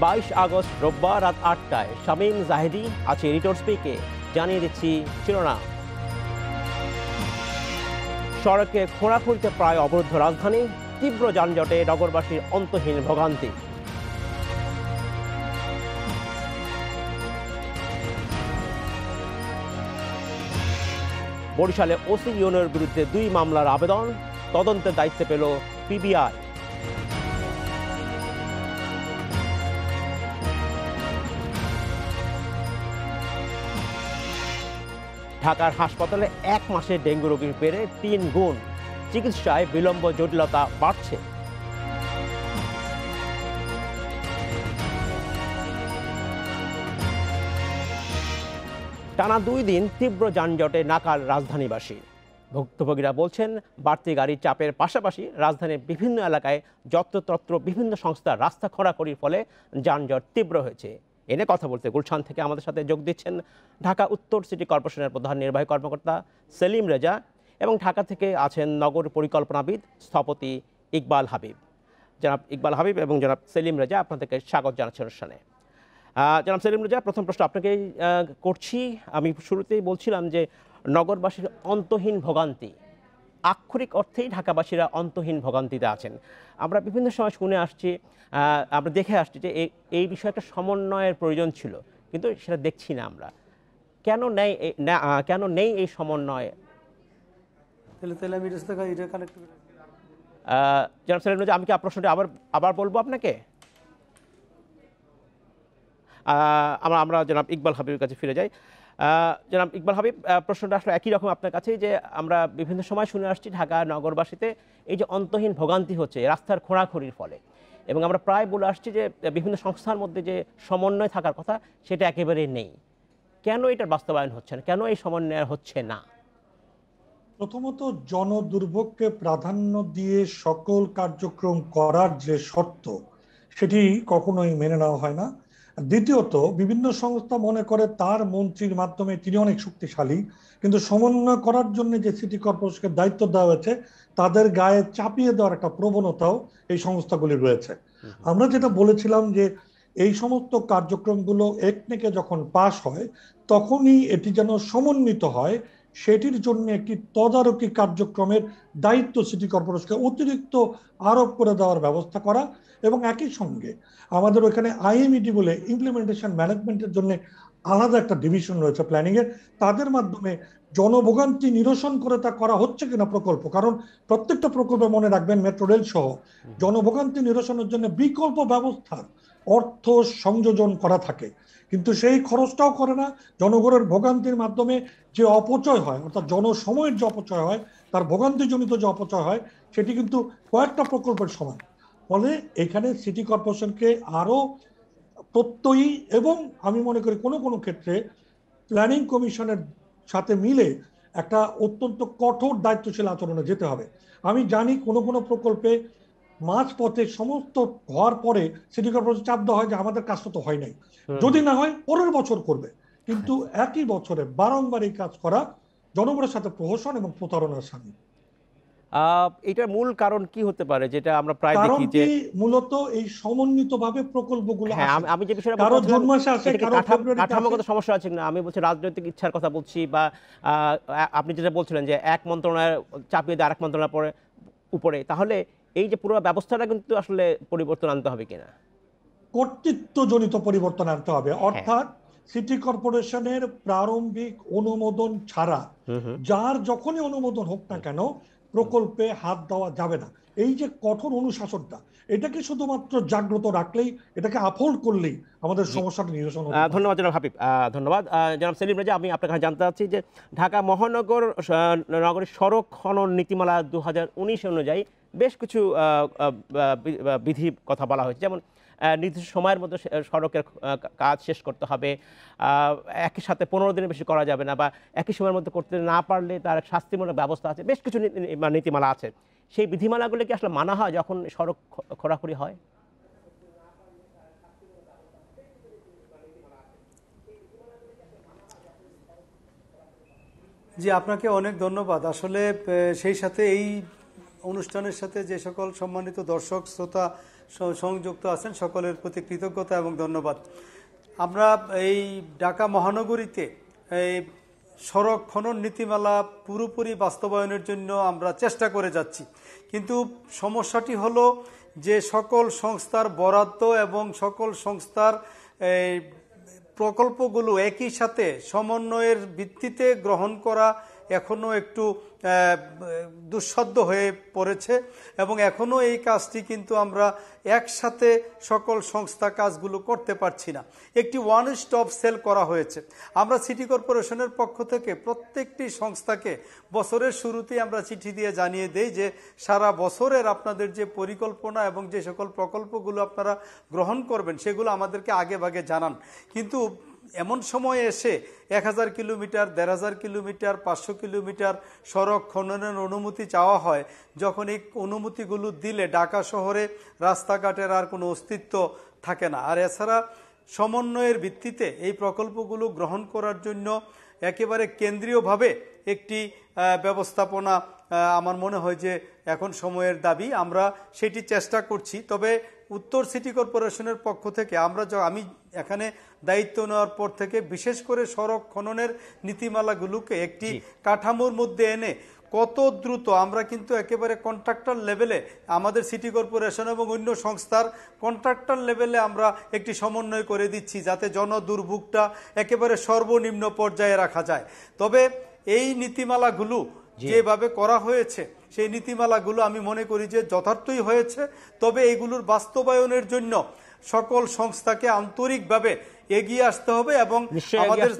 22 August রোববার রাত 8টায় শামীম জাহিদি আছে এডিটর স্পিকে। জানিয়ে দিচ্ছি শিরোনাম। সড়কে খোঁড়াখুঁড়িতে প্রায় অবরুদ্ধ রাজধানী, তীব্র যানজটে নগরবাসীর অন্তহীন ভোগান্তি। বরিশালে ওসি ইউনুর বিরুদ্ধে 2 মামলার আবেদন, তদন্তের দায়িত্বে পেল পিবিআই। ঢাকার হাসপাতালে 1 মাসে ডেঙ্গু রোগীর বেড়ে 3 গুণ, চিকিৎসায় বিলম্ব, জটিলতা বাড়ছে। টানা 2 দিন তীব্র যানজটে নাকাল রাজধানীবাসী। ভুক্তভোগীরা বলছেন, বাড়তি গাড়ির চাপের পাশাপাশি রাজধানীর বিভিন্ন এলাকায় যত্রতত্র বিভিন্ন সংস্থার রাস্তা খোঁড়াখুঁড়ির ফলে যানজট তীব্র হয়েছে। এনে কথা বলতে গুলশান থেকে আমাদের সাথে যোগ দিচ্ছেন ঢাকা উত্তর সিটি কর্পোরেশনের প্রধান নির্বাহী কর্মকর্তা সেলিম রেজা এবং ঢাকা থেকে আছেন নগর পরিকল্পনাবিদ স্থপতি ইকবাল হাবিব। জনাব ইকবাল হাবিব এবং জনাব সেলিম রেজা, আপনাদেরকে স্বাগত জানাচ্ছি অনুষ্ঠানে। জনাব সেলিম রেজা, প্রথম প্রশ্ন আপনাকেই করছি। আমি শুরুতেই বলছিলাম যে নগরবাসীর অন্তহীন ভোগান্তি, আক্ষরিক অর্থেই ঢাকাবাসীরা অন্তহীন ভোগান্তিতে আছেন। আমরা বিভিন্ন সময় শুনে আসছি, আমরা দেখে আসছি যে এই বিষয়ে একটা সমন্বয়ের প্রয়োজন ছিল, কিন্তু সেটা দেখছি না আমরা। কেন নেই এই সমন্বয়? জনাব সেলিম রেজা, আমি কি প্রশ্নটা আবার বলবো আপনাকে? আমরা জনাব ইকবাল হাবিবের কাছে ফিরে যাই। জনাব ইকবাল হাবিব, প্রশ্নটা আসলে একই রকম আপনার কাছেই, যে আমরা বিভিন্ন সময় শুনে আসছি ঢাকা নগরবাসীতে এই যে অন্তহীন ভোগান্তি হচ্ছে রাস্তার খোঁড়াখুঁড়ির ফলে, এবং আমরা প্রায় বলে আসছি যে বিভিন্ন সংস্থার মধ্যে যে সমন্বয় থাকার কথা সেটা একেবারেই নেই। কেন এটার বাস্তবায়ন হচ্ছে না, কেন এই সমন্বয় হচ্ছে না? প্রথমত, জনদুর্ভোগকে প্রাধান্য দিয়ে সকল কার্যক্রম করার যে শর্ত, সেটি কখনোই মেনে নেওয়া হয় না। দ্বিতীয়ত, বিভিন্ন সংস্থা মনে করে তার মন্ত্রীর মাধ্যমে তিনি অনেক শক্তিশালী, কিন্তু সমন্বয় করার জন্য যে সিটি কর্পোরেশনকে দায়িত্ব দেওয়া হয়েছে তাদের গায়ে চাপিয়ে দেওয়ার একটা প্রবণতাও এই সংস্থাগুলি রয়েছে। আমরা যেটা বলেছিলাম যে এই সমস্ত কার্যক্রমগুলো একনেকে যখন পাশ হয় তখনই এটি যেন সমন্বিত হয়, সেটির জন্য একটি তদারকি কার্যক্রমের দায়িত্ব সিটি কর্পোরেশনকে অতিরিক্ত আরোপ করে দেওয়ার ব্যবস্থা করা, এবং একই সঙ্গে আমাদের ওখানে আইএমইডি বলে ইমপ্লিমেন্টেশন ম্যানেজমেন্টের জন্য আলাদা একটা ডিভিশন রয়েছে প্ল্যানিং এর, তাদের মাধ্যমে জনভোগান্তি নিরসন করে তা করা হচ্ছে কিনা প্রকল্প, কারণ প্রত্যেকটা প্রকল্পে মনে রাখবেন মেট্রো রেল সহ জনভোগান্তি নিরসনের জন্য বিকল্প ব্যবস্থার অর্থ সংযোজন করা থাকে, কিন্তু সেই খরচটাও করে না। জনগণের ভোগান্তির মাধ্যমে যে অপচয় হয়, অর্থাৎ জনসময়ের যে অপচয় হয়, তার ভোগান্তিজনিত যে অপচয় হয়, সেটি কিন্তু কয়েকটা প্রকল্পের সমান। ফলে এখানে সিটি কর্পোরেশনকে আরো প্রত্যয়ী এবং আমি মনে করি কোনো কোনো ক্ষেত্রে প্ল্যানিং কমিশনের সাথে মিলে একটা অত্যন্ত কঠোর দায়িত্বশীল আচরণে যেতে হবে। আমি জানি কোনো কোনো প্রকল্পে মাঝ পথে সমস্ত হওয়ার পরে সিটি কর্পোরেশন চাপ দেওয়া হয় যে আমাদের কাজটা তো হয় নাই, যদি না হয় পরের বছর করবে, কিন্তু একই বছরে বারংবার এই কাজ করা জনগণের সাথে প্রহসন এবং প্রতারণার সামিল। এটার মূল কারণ কি হতে পারে, যেটা আমরা প্রায় দেখি যে কারণটি মূলত এই সমন্বিতভাবে প্রকল্পগুলো হ্যাঁ, আসে না। আমি যে বিষয়টা কারো বলছিলাম, জুন মাসে আসে, এটা কি কারো ফেব্রুয়ারিতে আসে। কাঠামোগত সমস্যা আছে কিনা? আমি বলছি রাজনৈতিক ইচ্ছার কথা বলছি, বা আপনি যেটা বলছিলেন যে এক মন্ত্রণালয় চাপিয়ে দিয়ে আরেক মন্ত্রণালয়ের উপরে, তাহলে এই যে পুরো ব্যবস্থাটা কিন্তু আসলে পরিবর্তন আনতে হবে কিনা? কর্তৃত্বজনিত পরিবর্তন আনতে হবে, অর্থাৎ সিটি কর্পোরেশনের প্রারম্ভিক অনুমোদন ছাড়া যার যখনই অনুমোদন হোক না কেন প্রকল্পে হাত দেওয়া যাবে না। এই যে কঠোর অনুশাসনটা, এটাকে শুধুমাত্র জাগ্রত রাখলেই, এটাকে আপহোল্ড করলেই আমাদের সমস্যাটা নিরসন হবে। ধন্যবাদ জনাব হাবিব। ধন্যবাদ জনাব সেলিম রেজা। আমি আপনার কাছে জানতে চাচ্ছি যে ঢাকা মহানগর নগরীর সড়ক খনন নীতিমালা 2019 অনুযায়ী বেশ কিছু বিধি কথা বলা হয়েছে, যেমন নির্দিষ্ট সময়ের মধ্যে সড়কের কাজ শেষ করতে হবে, একই সাথে 15 দিনের বেশি করা যাবে না, বা একই সময়ের মধ্যে করতে না পারলে তার শাস্তিমূলক ব্যবস্থা আছে, বেশ কিছু নীতিমালা আছে। সেই বিধিমালাগুলো কি আসলে মানা হয় যখন সড়ক খোঁড়াখুঁড়ি হয়? জি, আপনাকে অনেক ধন্যবাদ। আসলে সেই সাথে এই অনুষ্ঠানের সাথে যে সকল সম্মানিত দর্শক শ্রোতা সংযুক্ত আছেন সকলের প্রতি কৃতজ্ঞতা এবং ধন্যবাদ। আমরা এই ঢাকা মহানগরীতে এই সড়ক খনন নীতিমালা পুরোপুরি বাস্তবায়নের জন্য আমরা চেষ্টা করে যাচ্ছি, কিন্তু সমস্যাটি হলো যে সকল সংস্থার বরাদ্দ এবং সকল সংস্থার প্রকল্পগুলো একই সাথে সমন্বয়ের ভিত্তিতে গ্রহণ করা এখনও একটু দুঃসাধ্য হয়ে পড়েছে এবং এখনও এই কাজটি কিন্তু আমরা একসাথে সকল সংস্থা কাজগুলো করতে পারছি না। একটি ওয়ান স্টপ সেল করা হয়েছে। আমরা সিটি কর্পোরেশনের পক্ষ থেকে প্রত্যেকটি সংস্থাকে বছরের শুরুতেই আমরা চিঠি দিয়ে জানিয়ে দেই যে সারা বছরের আপনাদের যে পরিকল্পনা এবং যে সকল প্রকল্পগুলো আপনারা গ্রহণ করবেন সেগুলো আমাদেরকে আগে ভাগে জানান। কিন্তু এমন সময় এসে 1000 কিলোমিটার, 1500 কিলোমিটার, 500 কিলোমিটার সড়ক খননের অনুমতি চাওয়া হয়, যখন এই অনুমতিগুলো দিলে ঢাকা শহরে রাস্তাঘাটের আর কোনো অস্তিত্ব থাকে না। আর এছাড়া সমন্বয়ের ভিত্তিতে এই প্রকল্পগুলো গ্রহণ করার জন্য একেবারে কেন্দ্রীয়ভাবে একটি ব্যবস্থাপনা আমার মনে হয় যে এখন সময়ের দাবি। আমরা সেটি চেষ্টা করছি। তবে উত্তর সিটি কর্পোরেশনের পক্ষ থেকে আমি এখানে দায়িত্ব নেওয়ার পর থেকে বিশেষ করে সড়ক খননের নীতিমালাগুলোকে একটি কাঠামোর মধ্যে এনে কত দ্রুত আমরা কিন্তু একেবারে কন্ট্রাক্টর লেভেলে আমাদের সিটি কর্পোরেশন এবং অন্য সংস্থার কন্ট্রাক্টর লেভেলে আমরা একটি সমন্বয় করে দিচ্ছি যাতে জনদুর্ভোগটা একেবারে সর্বনিম্ন পর্যায়ে রাখা যায়। তবে এই নীতিমালাগুলো যেভাবে করা হয়েছে সেই নীতিমালাগুলো আমি মনে করি যে যথার্থই হয়েছে। তবে এইগুলোর বাস্তবায়নের জন্য সকল সংস্থাকে আন্তরিকভাবে এগিয়ে আসতে হবে এবং আমাদের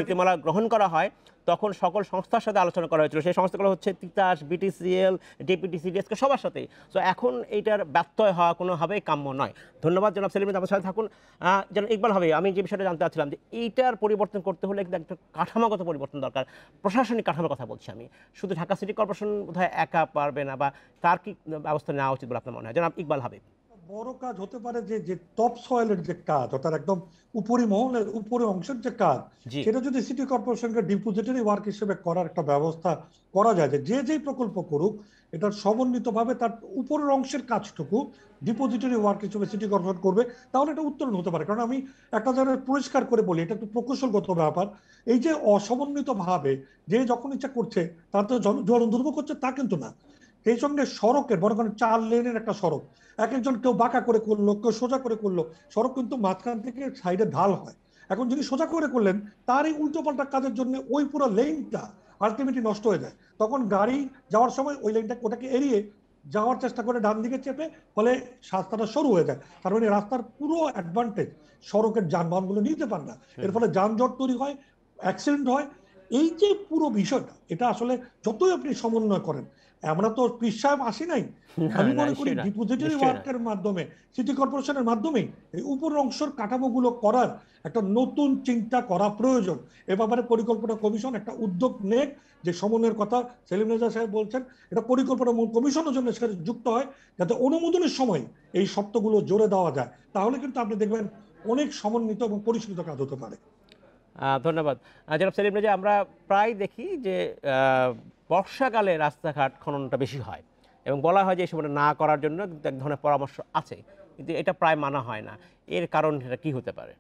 নীতিমালা গ্রহণ করা হয় তখন সকল সংস্থার সাথে আলোচনা করা হয়েছিল। সেই সংস্থাগুলো হচ্ছে তিতাস, বিটিসিএল, ডিপিটিসিডিএসকে সবার সাথে। তো এখন এইটার ব্যত্যয় হওয়া কোনোভাবেই কাম্য নয়। ধন্যবাদ জনাব সেলিম। আমার সাথে থাকুন যেন ইকবাল হবে। আমি যে বিষয়টা জানতে চাচ্ছিলাম যে এইটার পরিবর্তন করতে হলে কিন্তু একটা কাঠামোগত পরিবর্তন দরকার। প্রশাসনিক কাঠামোর কথা বলছি আমি, শুধু ঢাকা সিটি কর্পোরেশন বোধহয় একা পারবে না, বা তার কি ব্যবস্থা নেওয়া উচিত বলে আপনার মনে হয় জনাব ইকবাল হবে? বড় কাজ হতে পারে যে টপ সয়েলের যে কাজ, অর্থাৎ একদম উপরি মহলের উপরে অংশের যে কাজ, সেটা যদি সিটি কর্পোরেশনকে ডিপোজিটরি ওয়ার্ক হিসেবে করার একটা ব্যবস্থা করা যায়, যে যেই প্রকল্প করুক এটা সমন্বিতভাবে তার উপরের অংশের কাজটুকু ডিপোজিটরি ওয়ার্ক হিসেবে সিটি কর্পোরেশন করবে, তাহলে এটা উত্তরণ হতে পারে। কারণ আমি একটা জায়গায় পরিষ্কার করে বলি, এটা একটু প্রকৌশলগত ব্যাপার। এই যে অসমন্বিতভাবে যে যখন ইচ্ছা করছে তার তো জন দুর্ভোগ হচ্ছে তা কিন্তু না। সেই সঙ্গে সড়কের বড় 4 লেনের একটা সড়ক, এক একজন কেউ বাঁকা করে করলো, কেউ সোজা করে করলো, সড়ক কিন্তু মাঝখান থেকে সাইডে ঢাল হয়। এখন যিনি সোজা করে করলেন তার এই উল্টোপাল্টা কাজের জন্য ওই পুরো লেনটা আলটিমেটলি নষ্ট হয়ে যায়। তখন গাড়ি যাওয়ার সময় ওই ওটাকে এড়িয়ে যাওয়ার চেষ্টা করে ডান দিকে চেপে, ফলে রাস্তাটা সরু হয়ে যায়। তার মানে রাস্তার পুরো অ্যাডভান্টেজ সড়কের যানবাহনগুলো নিতে পারে না। এর ফলে যানজট তৈরি হয়, অ্যাক্সিডেন্ট হয়। এই যে পুরো বিষয়টা, এটা আসলে যতই আপনি সমন্বয় করেন, আমরা তো পীর সাহেব আসি নাই। আমি মনে করি ডিপোজিটরি ওয়ার্কের মাধ্যমে সিটি কর্পোরেশনের মাধ্যমে এই উপরের অংশের কাঠামোগুলো করার একটা নতুন চিন্তা করা প্রয়োজন। এ ব্যাপারে পরিকল্পনা কমিশন একটা উদ্যোগ নেক, যে সমন্বয়ের কথা সেলিম রেজা সাহেব বলছেন, এটা পরিকল্পনা কমিশনের জন্য সেখানে যুক্ত হয়, যাতে অনুমোদনের সময় এই শর্তগুলো জোরে দেওয়া যায়। তাহলে কিন্তু আপনি দেখবেন অনেক সমন্বিত এবং পরিচালিত কাজ হতে পারে। ধন্যবাদ জনাব সেলিম রেজা। আমরা প্রায় দেখি যে বর্ষাকালে রাস্তাঘাট খননটা বেশি হয় এবং বলা হয় যে এই সময়টা না করার জন্য এক ধরনের পরামর্শ আছে, কিন্তু এটা প্রায় মানা হয় না। এর কারণ এটা কি হতে পারে?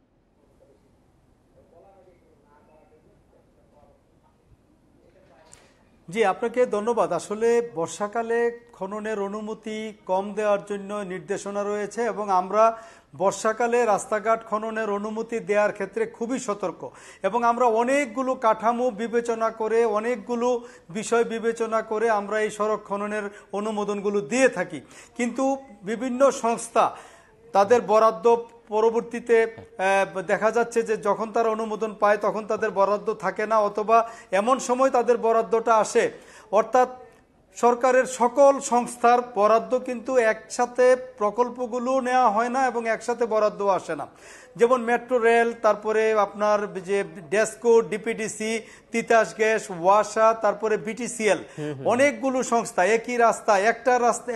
জি, আপনাকে ধন্যবাদ। আসলে বর্ষাকালে খননের অনুমতি কম দেওয়ার জন্য নির্দেশনা রয়েছে এবং আমরা বর্ষাকালে রাস্তাঘাট খননের অনুমতি দেওয়ার ক্ষেত্রে খুবই সতর্ক এবং আমরা অনেকগুলো কাঠামো বিবেচনা করে, অনেকগুলো বিষয় বিবেচনা করে আমরা এই সড়ক খননের অনুমোদনগুলো দিয়ে থাকি। কিন্তু বিভিন্ন সংস্থা তাদের বরাদ্দ পরবর্তীতে দেখা যাচ্ছে যে যখন তারা অনুমোদন পায় তখন তাদের বরাদ্দ থাকে না, অথবা এমন সময় তাদের বরাদ্দটা আসে, অর্থাৎ সরকারের সকল সংস্থার বরাদ্দ কিন্তু একসাথে প্রকল্পগুলো নেওয়া হয় না এবং একসাথে বরাদ্দ আসে না। যেমন মেট্রো রেল, তারপরে আপনার যে ডেসকো, ডিপিডিসি, তিতাস গ্যাস, ওয়াসা, তারপরে বিটিসিএল, অনেকগুলো সংস্থা একই রাস্তা,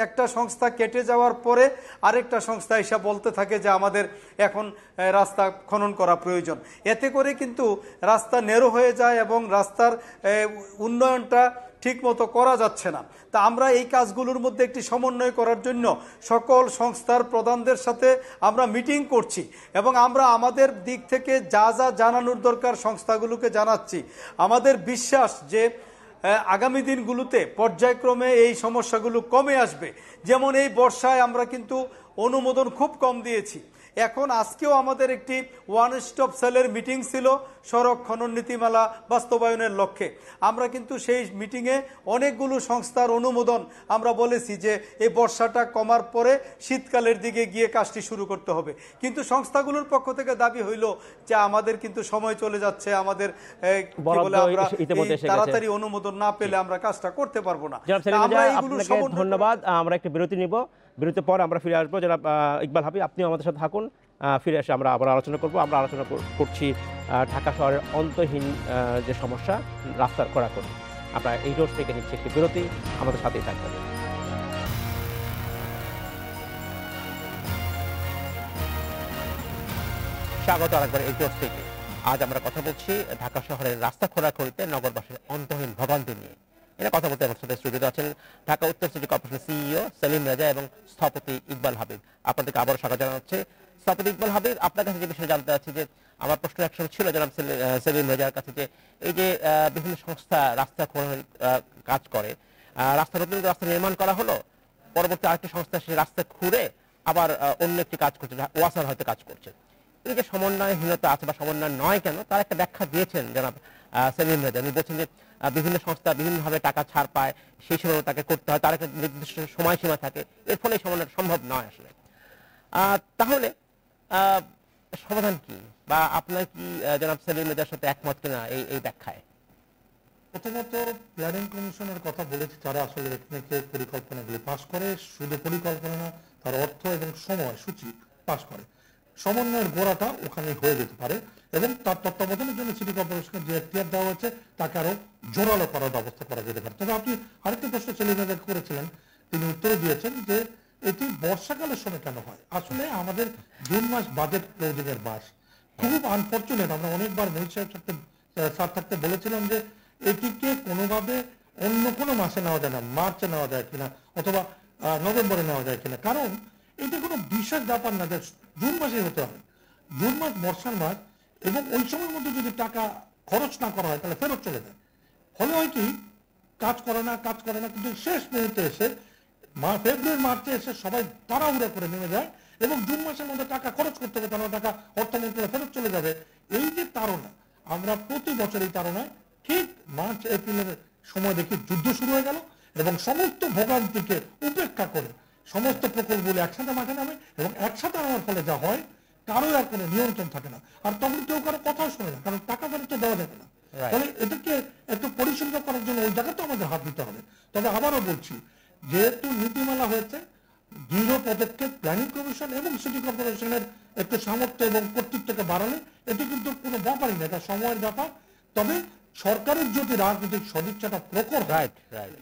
একটা সংস্থা কেটে যাওয়ার পরে আরেকটা সংস্থা এসে বলতে থাকে যে আমাদের এখন রাস্তা খনন করা প্রয়োজন। এতে করে কিন্তু রাস্তা নেরো হয়ে যায় এবং রাস্তার উন্নয়নটা ঠিক মতো করা যাচ্ছে না। তা আমরা এই কাজগুলোর মধ্যে একটি সমন্বয় করার জন্য সকল সংস্থার প্রধানদের সাথে আমরা মিটিং করছি এবং আমরা আমাদের দিক থেকে যা যা জানানোর দরকার সংস্থাগুলোকে জানাচ্ছি। আমাদের বিশ্বাস যে আগামী দিনগুলোতে পর্যায়ক্রমে এই সমস্যাগুলো কমে আসবে। যেমন এই বর্ষায় আমরা কিন্তু অনুমোদন খুব কম দিয়েছি। এখন আজকেও আমাদের একটি ওয়ান স্টপ সেলের মিটিং ছিল সড়ক খনন নীতিমালা বাস্তবায়নের লক্ষ্যে। আমরা কিন্তু সেই মিটিংয়ে অনেকগুলো সংস্থার অনুমোদন আমরা বলেছি যে এই বর্ষাটা কমার পরে শীতকালের দিকে গিয়ে কাজটি শুরু করতে হবে। কিন্তু সংস্থাগুলোর পক্ষ থেকে দাবি হইল যে আমাদের কিন্তু সময় চলে যাচ্ছে, আমাদের আমরা তাড়াতাড়ি অনুমোদন না পেলে আমরা কাজটা করতে পারবো না। ধন্যবাদ। আমরা একটা বিরতি নিব, বিরতির পর আমরা ফিরে আসবো। জনাব ইকবাল হাবিব, আপনিও আমাদের সাথে থাকুন। ফিরে এসে আমরা আবার আলোচনা করব। আমরা আলোচনা করছি ঢাকা শহরের অন্তহীন যে সমস্যা, রাস্তার খোঁড়াখুঁড়ি। আমরা এই রোড থেকে নিচ্ছি একটি বিরতি, আমাদের সাথেই থাকবেন। স্বাগত আরেকবার এই রোড থেকে। আজ আমরা কথা বলছি ঢাকা শহরের রাস্তা খোঁড়াখুঁড়িতে নগরবাসীর অন্তহীন ভোগান্তি নিয়ে। এটা কথা বলতে আমার সাথে স্টুডিওতে আছেন ঢাকা উত্তর সিটি কর্পোরেশনের সিইও সেলিম রেজা এবং স্থপতি ইকবাল হাবিব। আপনাদেরকে আবারও স্বাগত জানাচ্ছি। স্থপতি ইকবাল হাবিব, আপনার কাছে যে বিষয়ে জানতে চাচ্ছি, যে আমার প্রশ্ন একসময় ছিল জনাব সেলিম রেজার কাছে, যে এই যে বিভিন্ন সংস্থা রাস্তা কাজ করে, রাস্তা নতুন রাস্তা নির্মাণ করা হলো, পরবর্তী আরেকটি সংস্থা সেই রাস্তা খুঁড়ে আবার অন্য একটি কাজ করছে, ওয়াসার হয়তো কাজ করছে। এই যে সমন্বয়হীনতা আছে বা সমন্বয় নয় কেন, তার একটা ব্যাখ্যা দিয়েছেন জনাব সেলিম রেজা। উনি বলছেন যে বিভিন্ন সংস্থা বিভিন্নভাবে টাকা ছাড় পায়, সেই সময় তাকে করতে হয়, তার একটা নির্দিষ্ট সময়সীমা থাকে, এর ফলে সমন্বয় সম্ভব নয় আসলে। তাহলে সমাধান কি, বা আপনার কি জনাব সেলিম রেজার সাথে একমত কিনা এই ব্যাখ্যায়? প্রথমত প্ল্যানিং কমিশনের কথা বলেছি, তারা আসলে পরিকল্পনাগুলি পাশ করে, শুধু পরিকল্পনা না, তার অর্থ এবং সময়সূচি পাশ করে। সমন্বয়ের গোড়াটা ওখানে হয়ে যেতে পারে এবং তার তত্ত্বাবধানের জন্য সিটি কর্পোরেশনকে যে এখতিয়ার দেওয়া হয়েছে তাকে আরো জোরালো করার ব্যবস্থা করা যেতে পারে। তবে আপনি আরেকটি প্রশ্ন ছেলেমেয়েরা করেছিলেন, তিনি উত্তরে দিয়েছেন যে এটি বর্ষাকালের সময় কেন হয়। আসলে আমাদের জুন মাস বাজেট ক্লোজিং এর মাস, খুব আনফরচুনেট। আমরা অনেকবার মহিষ সাহেব স্যার থাকতে বলেছিলাম যে এটিকে কোনোভাবে অন্য কোনো মাসে নেওয়া যায় না, মার্চে নেওয়া যায় কিনা অথবা নভেম্বরে নেওয়া যায় কিনা, কারণ এটা কোনো বিশেষ ব্যাপার না যে জুন মাসে হতে হবে। জুন মাস বর্ষার মাস এবং ওই সময়ের মধ্যে যদি টাকা খরচ না করা হয় তাহলে ফেরত চলে যায়। ফলে হয় কি, কাজ করে না, কিন্তু শেষ মুহূর্তে এসে ফেব্রুয়ারি মার্চে এসে সবাই তাড়াহুড়া করে নেমে যায় এবং জুন মাসের মধ্যে টাকা খরচ করতে হবে, তাহলে টাকা অর্থ মন্ত্রণালয়ে ফেরত চলে যাবে। এই যে তাড়না, আমরা প্রতি বছর এই তাড়নায় ঠিক মার্চ এপ্রিলের সময় দেখি যুদ্ধ শুরু হয়ে গেল এবং সমস্ত ভোগান্তিকে উপেক্ষা করে সমস্ত প্রকল্পগুলো একসাথে মাঠে নামে এবং একসাথে নামার ফলে যা হয়, কারোর আর কোনো নিয়ন্ত্রণ থাকে না, আর তখন কেউ কারো কথাও শোনে না, কারণ টাকা ফেরত দেওয়া যাবে না। তাহলে এটাকে একটু পরিচালনা করার জন্য ওই জায়গাতে আমাদের হাত দিতে হবে। তবে আবারও বলছি, যেহেতু নীতিমালা হয়েছে, দৃঢ় পদক্ষেপ প্ল্যানিং কমিশন এবং সিটি কর্পোরেশনের একটু সামর্থ্য এবং কর্তৃত্বকে বাড়ালে এটি কিন্তু কোনো ব্যাপারই না, এটা সময়ের ব্যাপার। তবে সরকারের যদি রাজনৈতিক সদিচ্ছাটা প্রখর হয়,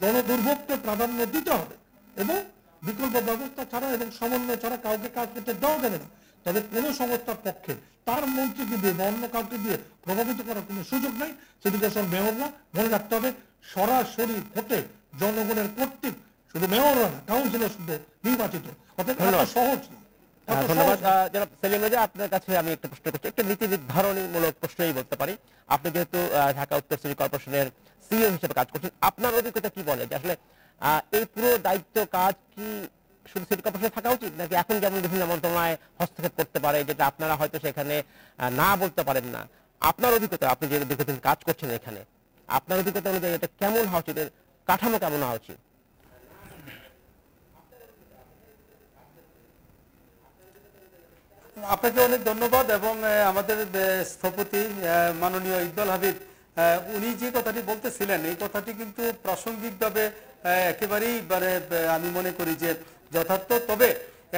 জনদুর্ভোগকে প্রাধান্য দিতে হবে এবং বিকল্প ব্যবস্থা ছাড়া এবং সমন্বয় ছাড়া কাউকে কাজ করতে দেওয়া যাবে না। তবে কোনো সংস্থার পক্ষে তার মন্ত্রীকে দিয়ে বা অন্য কাউকে দিয়ে প্রভাবিত করার কোনো সুযোগ নেই। সিটি কর্পোরেশন মেয়ররা মনে রাখতে হবে, সরাসরি ভোটে জনগণের কর্তৃক, শুধু মেয়ররা না, কাউন্সিলর শুধু নির্বাচিত, অর্থাৎ সহজ না। ধন্যবাদ জনাব সেলিম রেজা। আপনার কাছে আমি একটা প্রশ্ন করছি, একটা নীতি নির্ধারণীমূলক প্রশ্নই বলতে পারি। আপনি যেহেতু ঢাকা উত্তর সিটি কর্পোরেশনের সিইও হিসেবে কাজ করছেন, আপনার অভিজ্ঞতা কি বলে যে আসলে এই পুরো দায়িত্ব কাজ কি শুধু সিটি কর্পোরেশনে থাকা উচিত, নাকি এখন যেমন বিভিন্ন মন্ত্রণালয় হস্তক্ষেপ করতে পারে, যেটা আপনারা হয়তো সেখানে না বলতে পারেন না? আপনার অভিজ্ঞতা, আপনি যে দীর্ঘদিন কাজ করছেন এখানে, আপনার অভিজ্ঞতা অনুযায়ী এটা কেমন হওয়া উচিত, কাঠামো কেমন হওয়া উচিত? আপনাকে অনেক ধন্যবাদ। এবং আমাদের স্থপতি মাননীয় ইকবাল হাবিব, উনি যে কথাটি বলতেছিলেন, এই কথাটি কিন্তু প্রাসঙ্গিকভাবে একেবারেই আমি মনে করি যে যথার্থ। তবে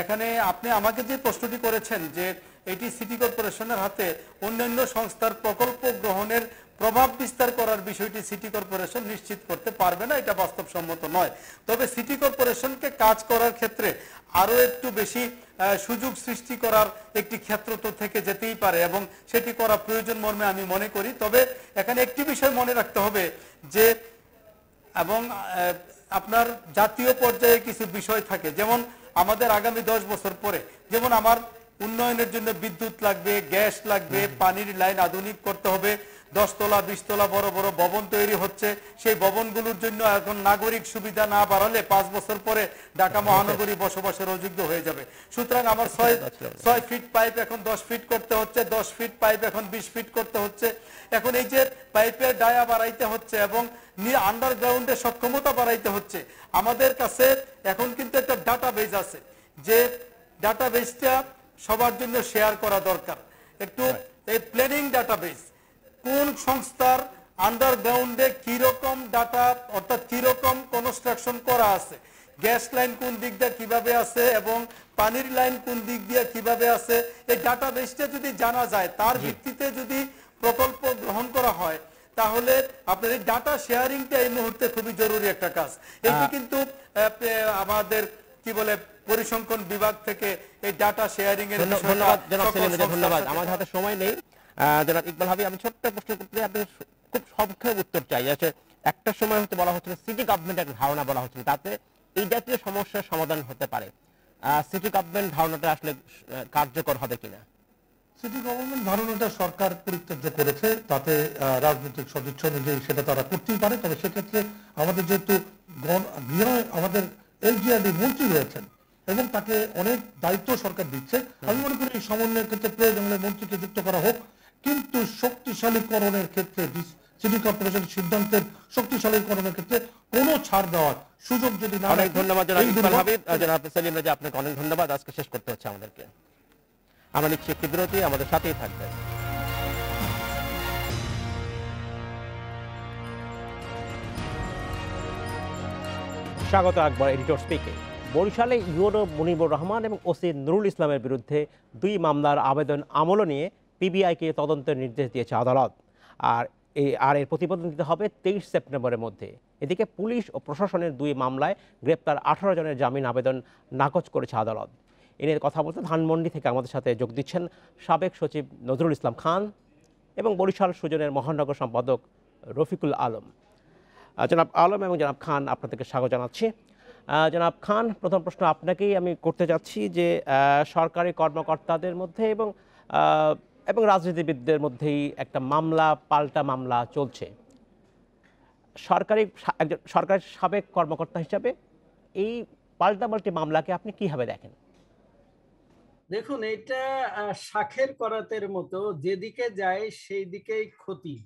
এখানে আপনি আমাকে যে প্রশ্নটি করেছেন যে এটি সিটি কর্পোরেশনের হাতে অন্যান্য সংস্থার প্রকল্প গ্রহণের প্রভাব বিস্তার করার বিষয়টি সিটি কর্পোরেশন নিশ্চিত করতে পারবে না, এটা বাস্তবসম্মত নয়। তবে সিটি কর্পোরেশনকে কাজ করার ক্ষেত্রে আরো একটু বেশি সুযোগ সৃষ্টি করার একটি ক্ষেত্র তো থেকে যেতেই পারে এবং সেটি করা প্রয়োজন মর্মে আমি মনে করি। তবে এখানে একটি বিষয় মনে রাখতে হবে যে এবং আপনার জাতীয় পর্যায়ে কিছু বিষয় থাকে, যেমন আমাদের আগামী 10 বছর পরে যেমন আমার উন্নয়নের জন্য বিদ্যুৎ লাগবে, গ্যাস লাগবে, পানির লাইন আধুনিক করতে হবে, 10 তলা 20 তলা বড় বড় ভবন তৈরি হচ্ছে, সেই ভবনগুলোর জন্য এখন নাগরিক সুবিধা না বাড়ালে 5 বছর পরে ঢাকা মহানগরী বসবাসের অযোগ্য হয়ে যাবে। সুতরাং আমার 6 ফিট পাইপ এখন 10 ফিট করতে হচ্ছে, 10 ফিট পাইপ এখন 20 ফিট করতে হচ্ছে। এখন এই যে পাইপের ডায়া বাড়াইতে হচ্ছে এবং আন্ডারগ্রাউন্ডের সক্ষমতা বাড়াইতে হচ্ছে, আমাদের কাছে এখন কিন্তু একটা ডাটাবেজ আছে, যে ডাটাবেজটা সবার জন্য শেয়ার করা দরকার। একটু এই প্ল্যানিং ডাটাবেজ, কোন সংস্থার আন্ডারগ্রাউন্ডে কিরকম ডাটা অর্থাৎ কিরকম কনস্ট্রাকশন করা আছে, গ্যাস লাইন কোন দিক দিয়ে কিভাবে আছে এবং পানির লাইন কোন দিক দিয়ে কিভাবে আছে, এই ডাটাবেসটা যদি জানা যায়, তার ভিত্তিতে যদি প্রকল্প গ্রহণ করা হয়, তাহলে আপনার এই ডাটা শেয়ারিংটা এই মুহূর্তে খুবই জরুরি একটা কাজ। এটি কিন্তু আমাদের কি বলে পরিসংখ্যান বিভাগ থেকে এই ডাটা শেয়ারিং এর ধন্যবাদ জনাব সেলিম রেজা, ধন্যবাদ। আমাদের হাতে সময় নেই। জনাব ইকবাল হাবিব, আমি ছোট্ট প্রশ্ন করতে আপনি খুব সংক্ষেপে উত্তর চাই। আছে একটা সময় হতে বলা হচ্ছিল সিটি গভর্নমেন্ট একটা ধারণা বলা হচ্ছিল, তাতে এই জাতীয় সমস্যার সমাধান হতে পারে। সিটি গভর্নমেন্ট ধারণাটা আসলে কার্যকর হবে কিনা? সিটি গভর্নমেন্ট ধারণাটা সরকার পরিত্যাজ্য করেছে, তাতে রাজনৈতিক সদিচ্ছা অনুযায়ী সেটা তারা করতেই পারে। তবে সেক্ষেত্রে আমাদের যেহেতু আমাদের এলজিআরডি মন্ত্রী রয়েছেন এবং তাকে অনেক দায়িত্ব সরকার দিচ্ছে, আমি মনে করি সমন্বয়ের ক্ষেত্রে প্রয়োজন হলে মন্ত্রীকে যুক্ত করা হোক, কিন্তু শক্তিশালীকরণের ক্ষেত্রে সিটি কর্পোরেশনের সিদ্ধান্তের শক্তিশালীকরণের ক্ষেত্রে কোনো ছাড় দেওয়ার সুযোগ যদি না। অনেক ধন্যবাদ জনাব ইকবাল হাবিব। জনাব সেলিম রেজা, আপনাকে অনেক ধন্যবাদ। আজকে শেষ করতে হচ্ছে আমাদেরকে। আমরা নিচ্ছি একটি বিরতি, আমাদের সাথেই থাকবেন। স্বাগত আকবর এডিটর স্পিকে। বরিশালে ইউরো মুনিবুর রহমান এবং ওসি নুরুল ইসলামের বিরুদ্ধে 2 মামলার আবেদন আমল নিয়ে পিবিআইকে তদন্তের নির্দেশ দিয়েছে আদালত। আর এর প্রতিবেদন দিতে হবে 23 সেপ্টেম্বরের মধ্যে। এদিকে পুলিশ ও প্রশাসনের 2 মামলায় গ্রেপ্তার 18 জনের জামিন আবেদন নাকচ করেছে আদালত। এ নিয়ে কথা বলতে ধানমন্ডি থেকে আমাদের সাথে যোগ দিচ্ছেন সাবেক সচিব নজরুল ইসলাম খান এবং বরিশাল সুজনের মহানগর সম্পাদক রফিকুল আলম। জনাব আলম এবং জনাব খান, আপনাদেরকে স্বাগত জানাচ্ছি। জনাব খান, প্রথম প্রশ্ন আপনাকেই আমি করতে যাচ্ছি যে সরকারি কর্মকর্তাদের মধ্যে এবং রাজনীতিবিদদের মধ্যেই একটা মামলা পাল্টা মামলা চলছে। একজন সরকারি সাবেক কর্মকর্তা হিসাবে এই পাল্টাপাল্টি মামলাকে আপনি কিভাবে দেখেন? দেখুন, এটা শাখের করাতের মতো, যেদিকে যায় সেই দিকেই ক্ষতি।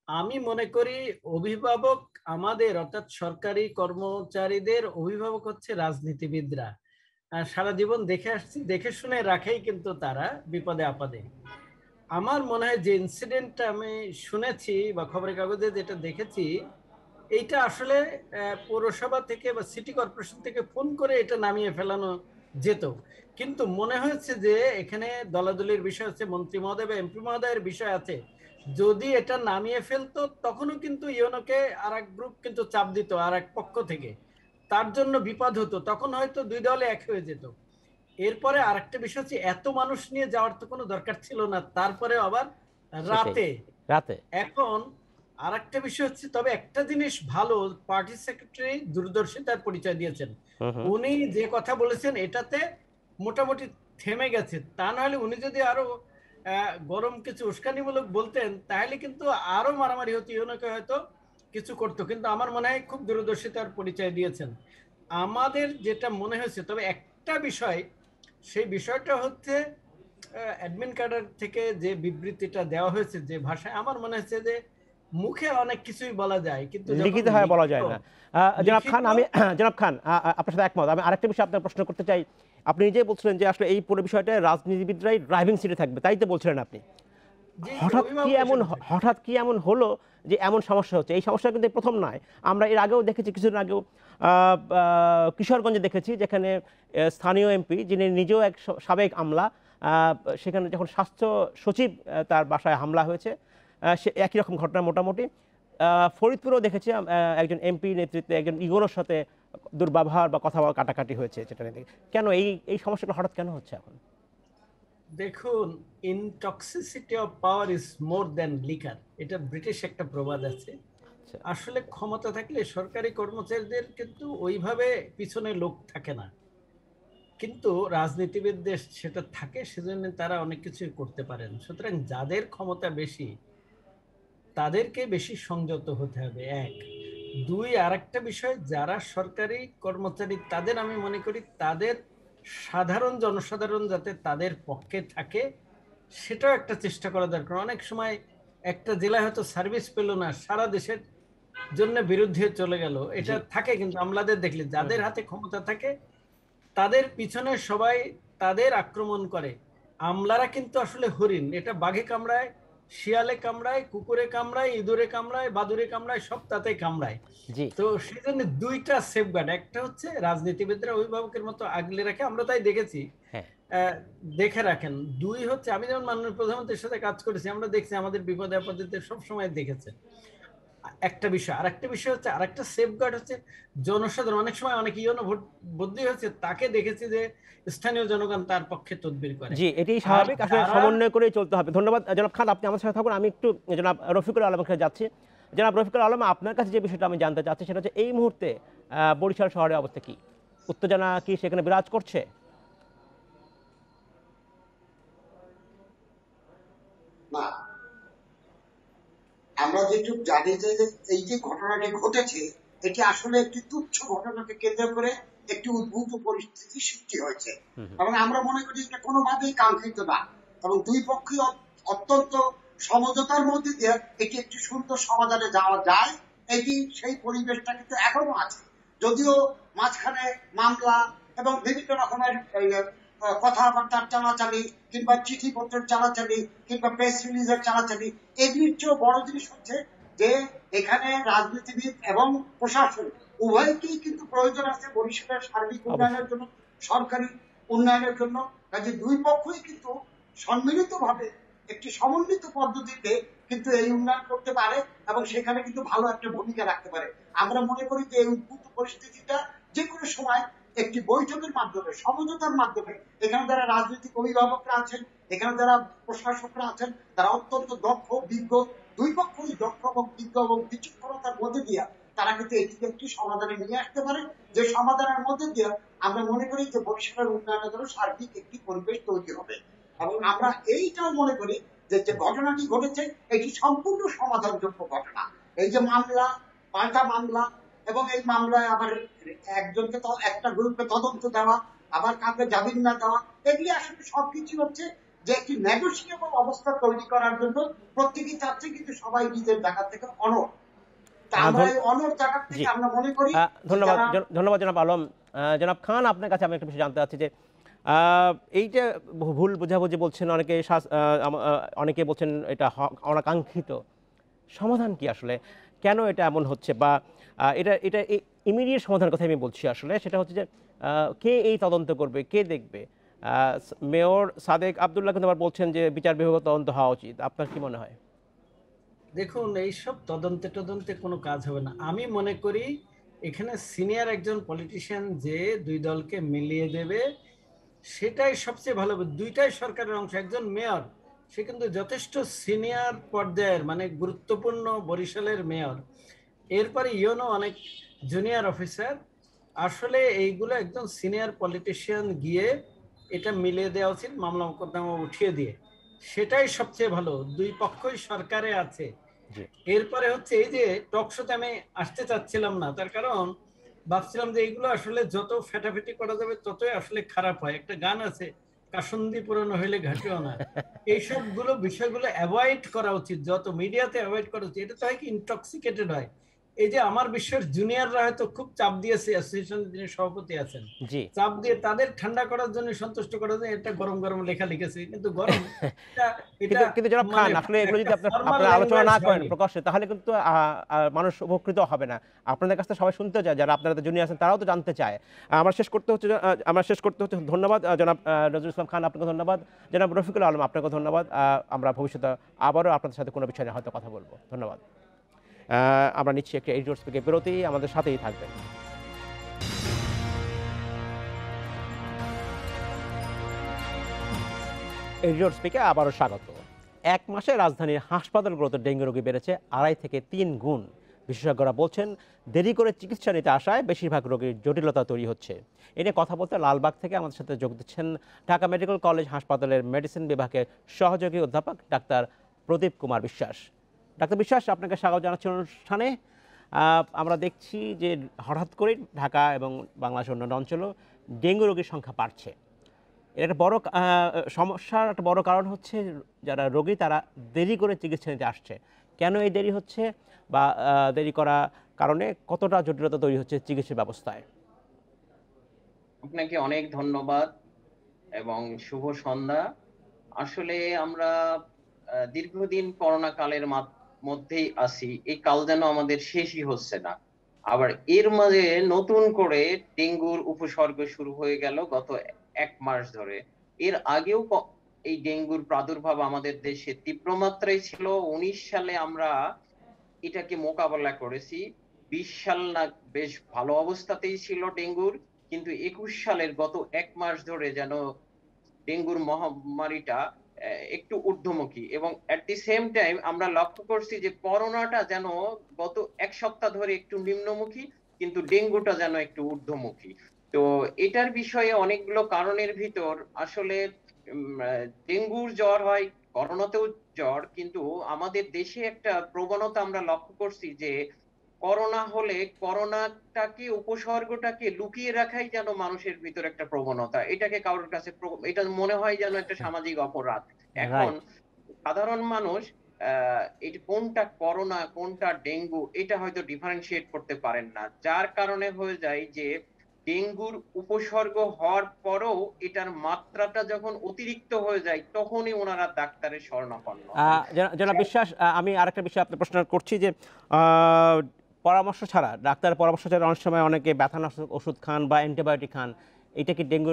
আমি মনে করি অভিভাবক আমাদের, অর্থাৎ সরকারি কর্মচারীদের অভিভাবক হচ্ছে রাজনীতিবিদরা। সারা জীবন দেখে আসছি, দেখে শুনে রাখেই কিন্তু তারা বিপদে আপদে। আমার মনে হয় যে ইনসিডেন্টটা আমি শুনেছি বা খবরের কাগজে যেটা দেখেছি, এইটা আসলে পৌরসভা থেকে বা সিটি কর্পোরেশন থেকে ফোন করে এটা নামিয়ে ফেলানো যেত, কিন্তু মনে হয়েছে যে এখানে দলাদলির বিষয় আছে, মন্ত্রী মহোদয় বা এমপি মহোদয়ের বিষয় আছে। যদি এটা নামিয়ে ফেলতো তখনও কিন্তু ইউনোকে আর এক গ্রুপ কিন্তু চাপ দিত আর এক পক্ষ থেকে, তার জন্য বিপদ হতো, তখন হয়তো 2 দলে এক হয়ে যেত। এরপরে আরেকটা বিষয় হচ্ছে, এত মানুষ নিয়ে যাওয়ার তো কোনো দরকার ছিল না, তারপরে আবার রাতে। এখন আরেকটা বিষয় হচ্ছে, তবে একটা জিনিস ভালো, পার্টি সেক্রেটারি দূরদর্শিতার পরিচয় দিয়েছেন। উনি যে কথা বলেছেন এটাতে মোটামুটি থেমে গেছে। তা নাহলে উনি যদি আরো গরম কিছু উস্কানিমূলক বলতেন, তাহলে কিন্তু আরো মারামারি হতো, ইউনোকে হয়তো কিছু করতো। কিন্তু আমার মনে হয় খুব দূরদর্শিতার পরিচয় দিয়েছেন। আমাদের যেটা মনে হয়েছে, তবে একটা বিষয়, সেই বিষয়টা হচ্ছে অ্যাডমিন ক্যাডার থেকে যে বিবৃতিটা দেওয়া হয়েছে, যে ভাষায়, আমার মনে হচ্ছে যে মুখে অনেক কিছুই বলা যায় কিন্তু লিখিত হয় বলা যায় না। জনাব খান, আপনার সাথে একমত। আমি আরেকটা বিষয় আপনার প্রশ্ন করতে চাই। আপনি নিজেই বলছিলেন যে আসলে এই পুরো বিষয়টা রাজনীতিবিদরাই ড্রাইভিং সিটে থাকবে, তাই তো বলছিলেন আপনি। হঠাৎ কি এমন হলো যে এমন সমস্যা হচ্ছে? এই সমস্যা কিন্তু প্রথম নয়, আমরা এর আগেও দেখেছি, কিছুদিন আগেও কিশোরগঞ্জে দেখেছি, যেখানে স্থানীয় এমপি, যিনি নিজেও এক সাবেক আমলা, সেখানে যখন স্বাস্থ্য সচিব তার বাসায় হামলা হয়েছে, সে একই রকম ঘটনা মোটামুটি। ফরিদপুরেও দেখেছি একজন এমপি নেতৃত্বে একজন ইগোর সাথে দুর্ব্যবহার বা কথা কাটাকাটি হয়েছে, যেটা নিয়ে কেন এই সমস্যাটা হঠাৎ কেন হচ্ছে এখন? দেখুন, intoxicity of power is more than liquor, এটা ব্রিটিশ একটা প্রবাদ আছে। আসলে ক্ষমতা থাকলে সরকারি কর্মচারীদের কিন্তু ওইভাবে পিছনে লোক থাকে না, কিন্তু রাজনীতিবিদদের সেটা থাকে, সেজন্য তারা অনেক কিছুই করতে পারেন। সুতরাং যাদের ক্ষমতা বেশি তাদেরকে বেশি সংযত হতে হবে, এক। দুই, আরেকটা বিষয়, যারা সরকারি কর্মচারী তাদের আমি মনে করি তাদের সাধারণ জনসাধারণ যাতে তাদের পক্ষে থাকে সেটাও একটা চেষ্টা করা দরকার। অনেক সময় একটা জেলায় হয়তো সার্ভিস পেল না, সারা দেশের জন্য বিরুদ্ধে চলে গেল, এটা থাকে। কিন্তু আমলাদের দেখলে যাদের হাতে ক্ষমতা থাকে তাদের পিছনে সবাই তাদের আক্রমণ করে। আমলারা কিন্তু আসলে হরিণ, এটা বাঘে কামড়ায়, শিয়ালে কামড়ায়, কুকুরে কামড়ায়, ইঁদুরে কামড়ায়, বাদুরে কামড়ায়, সব তাতে কামড়ায়। তো সেই জন্য দুইটা সেফগার্ড, একটা হচ্ছে রাজনীতিবিদরা অভিভাবকের মতো আগলে রাখে, আমরা তাই দেখেছি, দেখে রাখেন। দুই হচ্ছে, আমি যেমন মাননীয় প্রধানমন্ত্রীর সাথে কাজ করেছি, আমরা দেখছি আমাদের বিপদে আপদে সবসময় দেখেছে একটা বিষয়। আর একটা বিষয় হচ্ছে, আর একটা সেফগার্ড হচ্ছে জনসাধারণ। অনেক সময় অনেক ইউনো ভোট বদলি হচ্ছে, তাকে দেখেছি যে স্থানীয় জনগণ তার পক্ষে তদবির করে। জি, এটাই স্বাভাবিক, আসলে সমন্বয় করে চলতে হবে। ধন্যবাদ জনাব খান, আপনি আমার সাথে থাকুন। আমি একটু জনাব রফিকুল আলমের কাছে যাচ্ছি। জনাব রফিকুল আলম, আপনার কাছে যে বিষয়টা আমি জানতে চাচ্ছি সেটা হচ্ছে এই মুহূর্তে বরিশাল শহরের অবস্থা কি? উত্তেজনা কি সেখানে বিরাজ করছে? না, আমরা যেটুকু জানি যে এই যে ঘটনাটি ঘটেছে এটি আসলে একটি তুচ্ছ ঘটনাকে কেন্দ্র করে একটি উদ্ভূত পরিস্থিতি সৃষ্টি হয়েছে, এবং আমরা মনে করি এটা কোনোভাবেই কাঙ্ক্ষিত না, এবং দুই পক্ষই অত্যন্ত সমঝোতার মধ্যে দিয়ে এটি একটি সুন্দর সমাধানে যাওয়া যায়। এটি সেই পরিবেশটা কিন্তু এখনো আছে, যদিও মাঝখানে মামলা এবং বিভিন্ন রকমের কথাবার্তার চালাচালি কিংবা চিঠিপত্র চালাচালি কিংবা প্রেস রিলিজের চালাচালি, এগুলির চেয়েও বড় জিনিস হচ্ছে যে এখানে রাজনীতিবিদ এবং প্রশাসন উভয়কেই কিন্তু প্রয়োজন আছে বরিশালের সার্বিক উন্নয়নের জন্য, সরকারি উন্নয়নের জন্য। কাজে দুই পক্ষই কিন্তু সম্মিলিতভাবে একটি সমন্বিত পদ্ধতিতে কিন্তু এই উন্নয়ন করতে পারে এবং সেখানে কিন্তু ভালো একটা ভূমিকা রাখতে পারে। আমরা মনে করি যে এই উদ্ভূত পরিস্থিতিটা যে কোনো সময় একটি বৈঠকের মাধ্যমে, সমঝোতার মাধ্যমে, এখানে যারা রাজনৈতিক অভিভাবকরা আছেন, এখানে যারা প্রশাসকরা আছেন, তারা অত্যন্ত দক্ষ, বিজ্ঞ, দুই পক্ষই দক্ষ এবং বিজ্ঞ এবং বিচক্ষণতার মধ্যে দিয়ে তারা কিন্তু এটিকে একটি সমাধানে নিয়ে আসতে পারে, যে সমাধানের মধ্যে দিয়ে আমরা মনে করি যে ভবিষ্যতের উন্নয়নের জন্য সার্বিক একটি পরিবেশ তৈরি হবে। এবং আমরা এইটাও মনে করি যে যে ঘটনাটি ঘটেছে এটি সম্পূর্ণ সমাধানযোগ্য ঘটনা। এই যে মামলা, পাল্টা মামলা, এবং এই মামলায় আবার একজনকে একটা গ্রুপকে তদন্ত দেওয়া, আবার কাউকে জামিন না দেওয়া, এগুলি আসলে সবকিছু হচ্ছে যে একটি নেগোশিয়েবল অবস্থা তৈরি করার জন্য প্রত্যেকেই চাচ্ছে, কিন্তু সবাই নিজের জায়গা থেকে অনড়। আমরা এই অনড় জায়গা থেকে আমরা মনে করি। ধন্যবাদ জনাব আলম। জনাব খান, আপনার কাছে আমি একটা বিষয় জানতে চাচ্ছি যে এই যে ভুল বোঝাবুঝি বলছেন অনেকে বলছেন এটা অনাকাঙ্ক্ষিত, সমাধান কি আসলে, কেন এটা এমন হচ্ছে, বা এটা ইমিডিয়েট সমাধানের কথা আমি বলছি আসলে, সেটা হচ্ছে যে কে এই তদন্ত করবে, কে দেখবে? মেয়র সাদেক আব্দুল্লাহ কিন্তু আবার বলছেন যে বিচার বিভাগীয় তদন্ত হওয়া উচিত। আপনার কি মনে হয়? দেখুন, এইসব তদন্তে কোনো কাজ হবে না। আমি মনে করি এখানে সিনিয়র একজন পলিটিশিয়ান যে দুই দলকে মিলিয়ে দেবে সেটাই সবচেয়ে ভালো হবে। দুইটাই সরকারের অংশ। একজন মেয়র, সে কিন্তু যথেষ্ট সিনিয়র পর্যায়ের, মানে গুরুত্বপূর্ণ বরিশালের মেয়র। এরপরে ইউনো অনেক জুনিয়র অফিসার। আসলে এইগুলো একজন সিনিয়র পলিটিশিয়ান গিয়ে এটা মিলিয়ে দেওয়া উচিত, মামলা মোকদ্দমা উঠিয়ে দিয়ে, সেটাই সবচেয়ে ভালো। দুই পক্ষই সরকারে আছে। এরপরে হচ্ছে এই যে টকশোতে আমি আসতে চাচ্ছিলাম না, তার কারণ ভাবছিলাম যে এইগুলো আসলে যত ফেটাফেটি করা যাবে ততই আসলে খারাপ হয়। একটা গান আছে, কাসুন্দি পুরনো হইলে ঘাটিও না। এইসব বিষয়গুলো অ্যাভয়েড করা উচিত, যত মিডিয়াতে অ্যাভয়েড করা উচিত। এটা তো হয় কি, ইনটক্সিকেটেড হয়। এই যে আমার বিশ্বের জুনিয়ররা হয়তো খুব চাপ দিয়েছে, অ্যাসোসিয়েশনের যিনি সভাপতি আছেন, চাপ দিয়ে তাদের ঠান্ডা করার জন্য, সন্তুষ্ট করার জন্য এটা গরম গরম লেখা লিখেছে, কিন্তু গরম কিন্তু জনাব খান, আসলে এগুলো যদি আপনারা আলোচনা না করেন প্রকাশ্যে, তাহলে কিন্তু মানুষ উপকৃত হবে না। আপনাদের কাছে সবাই শুনতে চায়, যারা আপনারা জুনিয়র আছেন তারাও তো জানতে চায়। আমরা শেষ করতে হচ্ছে। ধন্যবাদ জনাব নজরুল ইসলাম খান, আপনাকে ধন্যবাদ। জনাব রফিকুল আলম, আপনাকে ধন্যবাদ। আমরা ভবিষ্যতে আবারও আপনাদের সাথে কোনো বিষয় নিয়ে হয়তো কথা বলবো। ধন্যবাদ। আমরা নিচ্ছি একটা এডিটর স্পিকে বিরতি, আমাদের সাথেই থাকবেন। এডিটর স্পিকে আবারও স্বাগত। এক মাসে রাজধানীর হাসপাতালগুলোতে ডেঙ্গু রোগী বেড়েছে 2.5 থেকে 3 গুণ। বিশেষজ্ঞরা বলছেন দেরি করে চিকিৎসা নিতে আসায় বেশিরভাগ রোগীর জটিলতা তৈরি হচ্ছে। এ নিয়ে কথা বলতে লালবাগ থেকে আমাদের সাথে যোগ দিচ্ছেন ঢাকা মেডিকেল কলেজ হাসপাতালের মেডিসিন বিভাগের সহযোগী অধ্যাপক ডাক্তার প্রদীপ কুমার বিশ্বাস। ডাক্তার বিশ্বাস, আপনাকে স্বাগত জানাচ্ছি অনুষ্ঠানে। আমরা দেখছি যে হঠাৎ করেই ঢাকা এবং বাংলাদেশের অন্যান্য অঞ্চলেও ডেঙ্গু রোগীর সংখ্যা বাড়ছে। এর একটা বড় সমস্যার একটা বড় কারণ হচ্ছে যারা রোগী তারা দেরি করে চিকিৎসা নিতে আসছে। কেন এই দেরি হচ্ছে বা দেরি করা কারণে কতটা জটিলতা তৈরি হচ্ছে চিকিৎসা ব্যবস্থায়? আপনাকে অনেক ধন্যবাদ এবং শুভ সন্ধ্যা। আসলে আমরা দীর্ঘদিন করোনা কালের মধ্যেই আছি, এই কাল যেন আমাদের শেষই হচ্ছে না। আবার এর মাঝে নতুন করে ডেঙ্গুর উপসর্গ শুরু হয়ে গেল গত 1 মাস ধরে। এর আগেও এই ডেঙ্গুর প্রাদুর্ভাব আমাদের দেশে তীব্র মাত্রায় ছিল। 19 সালে আমরা এটাকে মোকাবেলা করেছি। 20 সাল না বেশ ভালো অবস্থাতেই ছিল ডেঙ্গুর, কিন্তু 21 সালের গত 1 মাস ধরে যেন ডেঙ্গুর মহামারীটা একটু ঊর্ধ্বমুখী, এবং এট দি সেম টাইম আমরা লক্ষ্য করছি যে করোনাটা যেন গত 1 সপ্তাহ ধরে একটু নিম্নমুখী, কিন্তু ডেঙ্গুটা যেন একটু ঊর্ধ্বমুখী। তো এটার বিষয়ে অনেকগুলো কারণের ভিতর আসলে ডেঙ্গুর জ্বর হয়, করোনাতেও জ্বর, কিন্তু আমাদের দেশে একটা প্রবণতা আমরা লক্ষ্য করছি যে করোনা হলে করোনাটাকে উপসর্গটাকে লুকিয়ে রাখাই যেন মানুষের ভিতর একটা প্রবণতা। এটাকে কারোর কাছে এটা মনে হয় যেন একটা সামাজিক অপরাধ। এখন সাধারণ মানুষ এটা কোনটা করোনা কোনটা ডেঙ্গু এটা হয়তো ডিফারেন্সিয়েট করতে পারেন না, যার কারণে হয়ে যায় যে ডেঙ্গুর উপসর্গ হওয়ার পরেও এটার মাত্রাটা যখন অতিরিক্ত হয়ে যায় তখনই ওনারা ডাক্তারের শরণাপন্ন। জনাব বিশ্বাস, আমি আরেকটা বিষয় আপনার প্রশ্ন করছি যে পরামর্শ ছাড়া, ডাক্তারের পরামর্শ ছাড়া অনেক সময় অনেকে ব্যথানাশক ওষুধ খান বা অ্যান্টিবায়োটিক খান, এটা কি ডেঙ্গু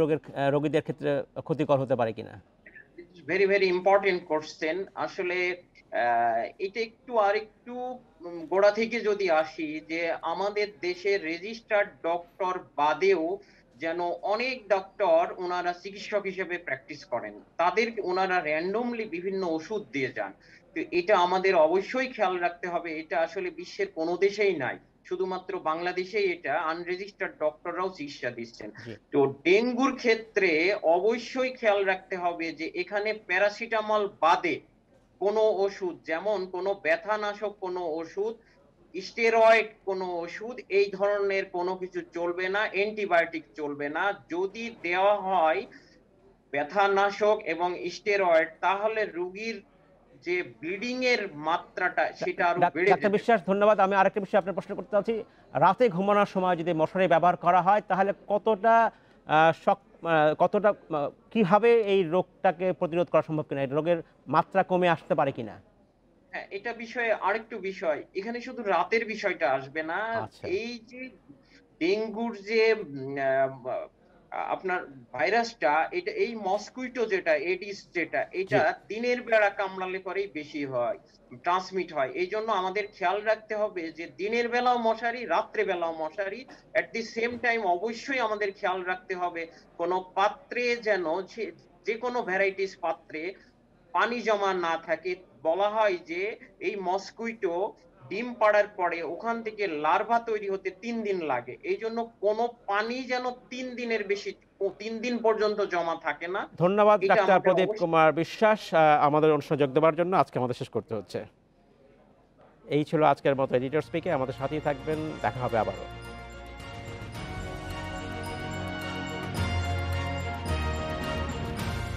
রোগীদের ক্ষেত্রে ক্ষতিকর হতে পারে কিনা? Very very important question. আসলে এটা একটু আরেকটু গোড়া থেকে যদি আসি, যে আমাদের দেশে রেজিস্টার্ড ডক্টর বাদেও যেন অনেক ডক্টর ওনারা চিকিৎসক হিসেবে প্র্যাকটিস করেন, তাদের ওনারা র্যান্ডমলি বিভিন্ন ওষুধ দিয়ে যান। তো এটা আমাদের অবশ্যই খেয়াল রাখতে হবে। এটা আসলে বিশ্বের কোনো দেশেই নাই, শুধুমাত্র বাংলাদেশেই এটা আনরেজিস্টার্ড ডক্টররাও চিকিৎসা দিচ্ছেন। তো ডেঙ্গুর ক্ষেত্রে অবশ্যই খেয়াল রাখতে হবে যে এখানে প্যারাসিটামল বাদে কোনো ওষুধ, যেমন কোনো ব্যথানাশক কোনো ওষুধ, স্টেরয়েড কোনো ওষুধ, এই ধরনের কোনো কিছু চলবে না, অ্যান্টিবায়োটিক চলবে না। যদি দেওয়া হয় ব্যথানাশক এবং স্টেরয়েড তাহলে রোগীর যে ব্লিডিং এর মাত্রাটা সেটা আরো বেড়ে ডাক্তার বিশ্বাস, ধন্যবাদ। আমি আরেকটা বিষয় আপনার প্রশ্ন করতে চাচ্ছি, রাতে ঘুমানোর সময় যদি মশারি ব্যবহার করা হয় তাহলে কতটা কিভাবে এই রোগটাকে প্রতিরোধ করা সম্ভব কিনা, এই রোগের মাত্রা কমে আসতে পারে কিনা? হ্যাঁ, এটা বিষয়ে আরেকটু বিষয়, এখানে শুধু রাতের বিষয়টা আসবে না। এই যে ডেঙ্গুর যে আপনার ভাইরাসটা, এটা এই মসকুইটো যেটা এডিস যেটা, এটা দিনের বেলা কামড়ালে পরেই বেশি হয়, ট্রান্সমিট হয়। এই জন্য আমাদের খেয়াল রাখতে হবে যে দিনের বেলাও মশারি, রাত্রে বেলাও মশারি। এট দি সেম টাইম অবশ্যই আমাদের খেয়াল রাখতে হবে কোনো পাত্রে যেন, যে কোনো ভ্যারাইটিস পাত্রে পানি জমা না থাকে। বলা হয় যে এই মসকুইটো ডিম পাড়ার পরে ওখান থেকে লার্ভা তৈরি হতে 3 দিন লাগে, এই জন্য কোনো পানি যেন 3 দিনের বেশি 3 দিন পর্যন্ত জমা থাকে না। ধন্যবাদ ডাক্তার প্রদীপ কুমার বিশ্বাস, আমাদের অনুষ্ঠানে যোগ দেওয়ার জন্য। আজকে আমাদের শেষ করতে হচ্ছে। এই ছিল আজকের মতো এডিটর স্পিকে। আমাদের সাথেই থাকবেন, দেখা হবে আবারও।